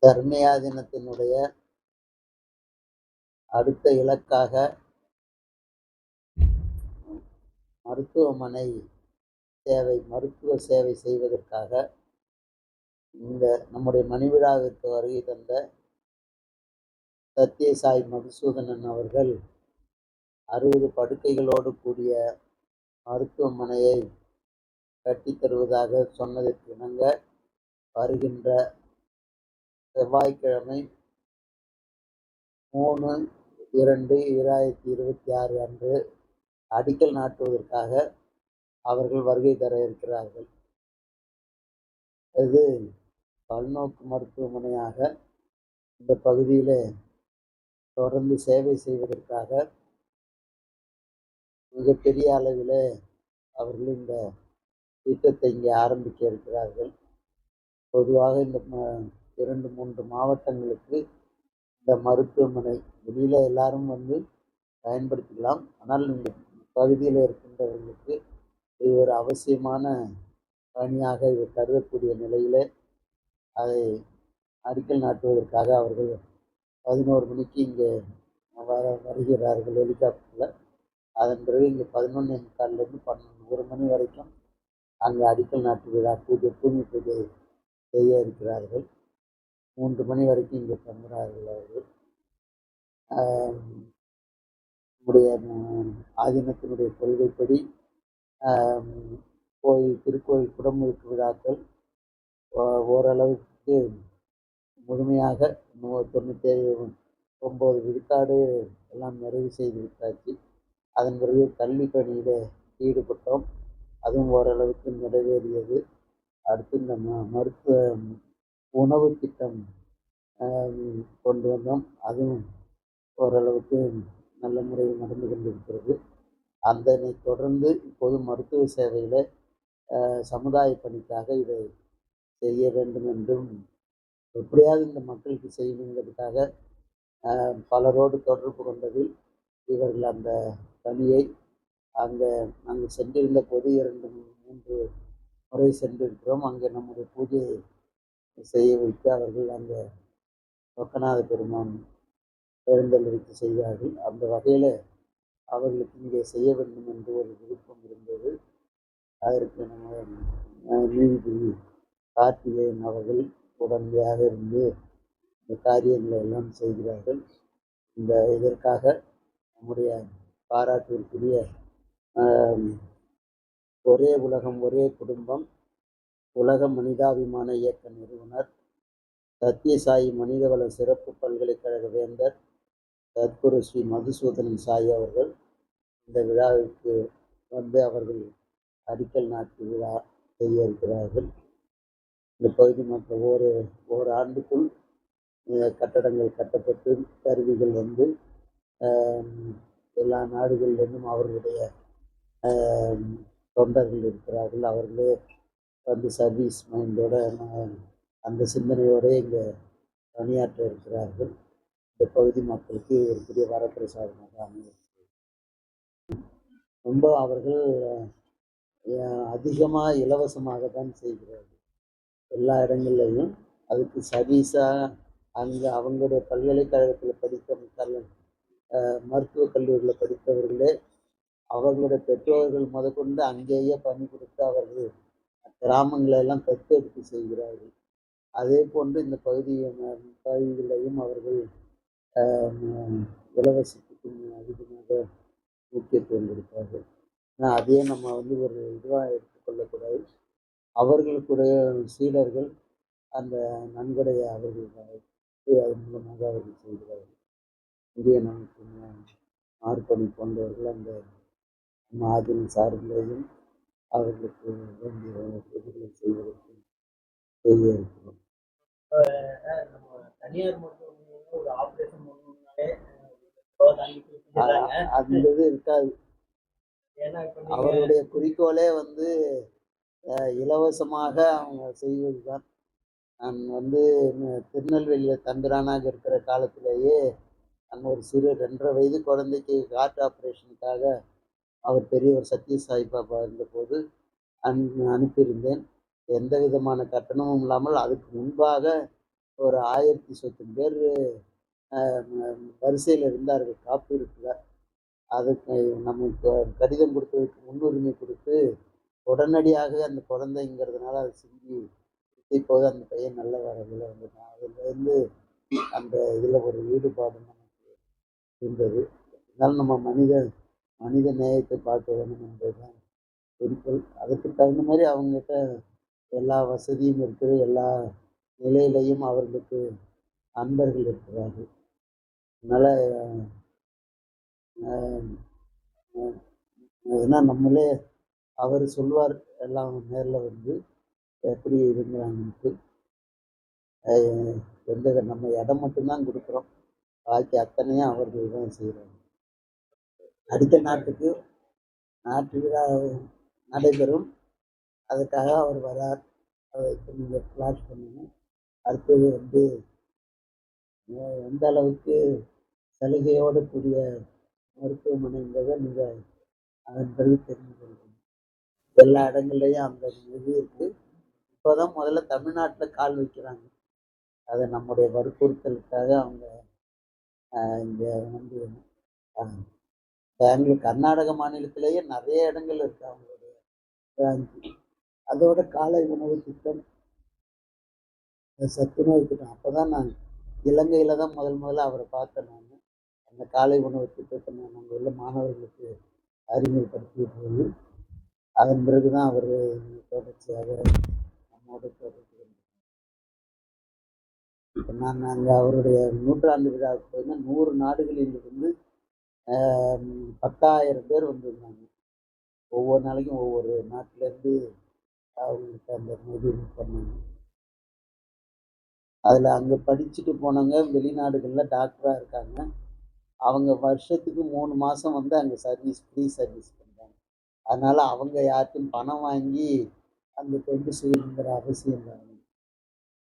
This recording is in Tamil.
தர்மயாதினத்தினுடைய அடுத்த இலக்காக மருத்துவமனை மருத்துவ சேவை செய்வதற்காக இந்த நம்முடைய மணிவிழாவிற்கு வருகை தந்த சத்யசாய் மதுசூதனன் அவர்கள் 60 படுக்கைகளோடு கூடிய மருத்துவமனையை கட்டித் தருவதாக சொன்னதற்கு இணங்க வருகின்ற செவ்வாய்க்கிழமை 3/2/2026 அன்று அடிக்கல் நாட்டுவதற்காக அவர்கள் வருகை தர இருக்கிறார்கள். இது பல்நோக்கு மருத்துவமனையாக இந்த பகுதியிலே தொடர்ந்து சேவை செய்வதற்காக மிகப்பெரிய அளவிலே அவர்கள் இந்த திட்டத்தை இங்கே ஆரம்பிக்க இருக்கிறார்கள். பொதுவாக இந்த 2-3 மாவட்டங்களுக்கு இந்த மருத்துவமனை வெளியில எல்லாரும் வந்து பயன்படுத்திக்கலாம். ஆனால் இந்த பகுதியில் இருக்கின்றவர்களுக்கு இது ஒரு அவசியமான பணியாக இது கருதக்கூடிய நிலையிலே அதை அடிக்கல் நாட்டுவதற்காக அவர்கள் 11 மணிக்கு இங்கே வருகிறார்கள் ஹெலிகாப்டரில். அதன் பிறகு இங்கே 11:45 1 மணி வரைக்கும் அங்கே அடிக்கல் நாட்டு விழா பூமி பூஜை செய்ய இருக்கிறார்கள். 3 மணி வரைக்கும் இங்கே தங்குகிறார்கள் அவர்கள். நம்முடைய ஆதீனத்தினுடைய கொள்கைப்படி திருக்கோயில் குடமுழுக்கு விழாக்கள் ஓரளவுக்கு முழுமையாக 99 விழுக்காடு எல்லாம் நிறைவு செய்து விட்டாச்சு. அதன் பிறகு கல்வி பணியில் ஈடுபட்டோம், அதுவும் ஓரளவுக்கு நிறைவேறியது. அடுத்து இந்த மருத்துவ உணவு திட்டம் கொண்டு வந்தோம், அதுவும் ஓரளவுக்கு நல்ல முறையில் நடந்து கொண்டிருக்கிறது. அதனை தொடர்ந்து இப்போது மருத்துவ சேவையில் சமுதாய பணிக்காக இதை செய்ய வேண்டும் என்றும் எப்படியாவது இந்த மக்களுக்கு செய்யணுங்கிறதுக்காக பலரோடு தொடர்பு கொண்டதில் இவர்கள் அந்த பணியை நாங்கள் சென்றிருந்த போது 2-3 முறை சென்றிருக்கிறோம். அங்கே நம்முடைய பூஜையை செய்ய வைத்து அவர்கள் அங்கே சொக்கநாத பெருமான் எழுந்தருளி செய்தார்கள். அந்த வகையில் அவர்களுக்கு இங்கே செய்ய வேண்டும் என்று ஒரு விருப்பம் இருந்தது. அதற்கு நம்ம நீதிபதி கார்த்திகேயன் அவர்கள் உடனடியாக இருந்து இந்த காரியங்களை எல்லாம் செய்கிறார்கள். இதற்காக நம்முடைய பாராட்டிற்குரிய ஒரே உலகம் ஒரே குடும்பம் உலக மனிதாபிமான இயக்க நிறுவனர் சத்யசாயி மனிதவள சிறப்பு பல்கலைக்கழக வேந்தர் சத்குரு ஸ்ரீ மதுசூதனன் சாயி அவர்கள் இந்த விழாவிற்கு வந்து அவர்கள் அடிக்கல் நாட்டு விழா செய்ய இருக்கிறார்கள். இந்த பகுதி மக்கள் ஒரு ஆண்டுக்குள் கட்டடங்கள் கட்டப்பட்டு கருவிகள் வந்து எல்லா நாடுகளிலிருந்தும் அவர்களுடைய தொண்டர்கள் இருக்கிறார்கள். அவர்களே வந்து சர்வீஸ் மைண்டோட அந்த சிந்தனையோடு இங்கே பணியாற்ற இருக்கிறார்கள். இந்த பகுதி மக்களுக்கு ஒரு பெரிய வரப்பிரசாதமாக அமைகிறது. ரொம்ப அவர்கள் அதிகமாக இலவசமாக தான் செய்கிறார்கள் எல்லா இடங்கள்லையும். அதுக்கு சர்வீஸாக அங்கே அவங்களுடைய பல்கலைக்கழகத்தில் படித்த மருத்துவக் கல்லூரியில் படித்தவர்களே அவர்களுடைய பெற்றோர்கள் முதற்கொண்டு அங்கேயே பணி கொடுத்து அவர்கள் கிராமங்களெல்லாம் தத்தெடுத்து செய்கிறார்கள். அதே போன்று இந்த பகுதிகளையும் அவர்கள் இலவசத்துக்கு அதிகமாக முக்கியத்துவம் கொடுப்பார்கள். ஆனால் அதே நம்ம வந்து ஒரு இதுவாக எடுத்துக்கொள்ளக்கூடாது. அவர்களுக்குடைய சீடர்கள் அந்த நன்கொடையை அவர்கள் அதன் மூலமாக அவர்கள் செய்கிறார்கள். இந்திய நமக்கு மார்பணி போன்றவர்கள் அந்த ஆதின சார்பிலையும் அவர்களுக்கு வேண்டிய உதவிகளை செய்வதற்கு செய்ய இருக்கிறோம். அந்த இது இருக்காது. அவருடைய குறிக்கோளே வந்து இலவசமாக அவங்க செய்வது தான். நான் வந்து திருநெல்வேலியில் தம்பிரானாக இருக்கிற காலத்திலேயே நான் ஒரு சிறு 2.5 வயது குழந்தைக்கு ஹார்ட் ஆப்ரேஷனுக்காக அவர் பெரியவர் சத்யசாய் பாபா இருந்தபோது அனுப்பியிருந்தேன். எந்த விதமான கட்டணமும் இல்லாமல் அதுக்கு முன்பாக ஒரு 1000 சொச்சம் பேர் வரிசையில் இருந்தார்கள் காப்பீடுல. அதுக்கு நமக்கு கடிதம் கொடுத்ததுக்கு முன்னுரிமை கொடுத்து, உடனடியாக அந்த குழந்தைங்கிறதுனால அது செஞ்சு இப்போது அந்த பையன் நல்ல வகையில வந்துட்டான். அதுலேருந்து அந்த இதில ஒரு ஈடுபாடு நமக்கு இருந்தது. இருந்தாலும் நம்ம மனித நேயத்தை பார்க்க வேணும் என்பதுதான் குறிக்கோள். அதுக்கு தகுந்த மாரி அவங்ககிட்ட எல்லா வசதியும் இருக்குது. எல்லா நிலையிலயும் அவர்களுக்கு நண்பர்கள் இருக்கிறார்கள். அதனால ஏன்னா நம்மளே அவரு சொல்லுவார் எல்லாம் நேர்ல வந்து எப்படி இருந்தாங்கன்ட்டு. அ நம்ம இடம் மட்டும் தான் குடுக்குறோம். பாக்கி அத்தனையும் அவர்கள் தான் செய்றாங்க. அடுத்த நாட்டு விழா நடைபெறும். அதுக்காக அவர் வரார். அத இப்ப நீங்க பிளாட் பண்ணுங்க. அடுத்தது வந்து எந்த அளவுக்கு சலுகையோட கூடிய மருத்துவமனைங்கிறத நீங்க அதன் பிறகு தெரிந்து கொள்ளுங்க. எல்லா இடங்கள்லயும் அந்த இது இருக்கு. இப்பதான் முதல்ல தமிழ்நாட்டுல கால் வைக்கிறாங்க. அத நம்முடைய வற்புறுத்தலுக்காக அவங்க இங்க வந்து அ கர்நாடக மாநிலத்திலேயே நெறைய இடங்கள் இருக்கு அவங்களுடைய பிரான்ச். அதோட காலை உணவு திட்டம், சத்துணவு திட்டம். அப்பதான் நான் இலங்கையில தான் முதல்ல அவர பார்த்தேன் நானு. அந்த காலை உணவு திட்டத்த நான் அங்க உள்ள மாணவர்களுக்கு அறிமுகப்படுத்தியபோது, அதன் பிறகு தான் அவரு தொடர்ச்சியாக நம்மோடு தொடர்பு கொண்டார். இப்ப நான் அங்க அவருடைய நூற்றாண்டு விழாவுக்கு போயிருந்தேன். 100 நாடுகளில் இருந்து அ 10,000 பேர் வந்திருந்தாங்க. ஒவ்வொரு நாளைக்கும் ஒவ்வொரு நாட்டிலேருந்து அவங்களுக்கு அந்த இது பண்ணாங்க. அதில அங்க படிச்சுட்டு போனவங்க வெளிநாடுகள்ல டாக்டரா இருக்காங்க. அவங்க வருஷத்துக்கு 3 மாசம் வந்து அங்க ஃப்ரீ சர்வீஸ் பண்றாங்க. அதனால அவங்க யார்ட்டயும் பணம் வாங்கி அந்த தொண்டு செய்யணுங்கிற அவசியம் இல்ல.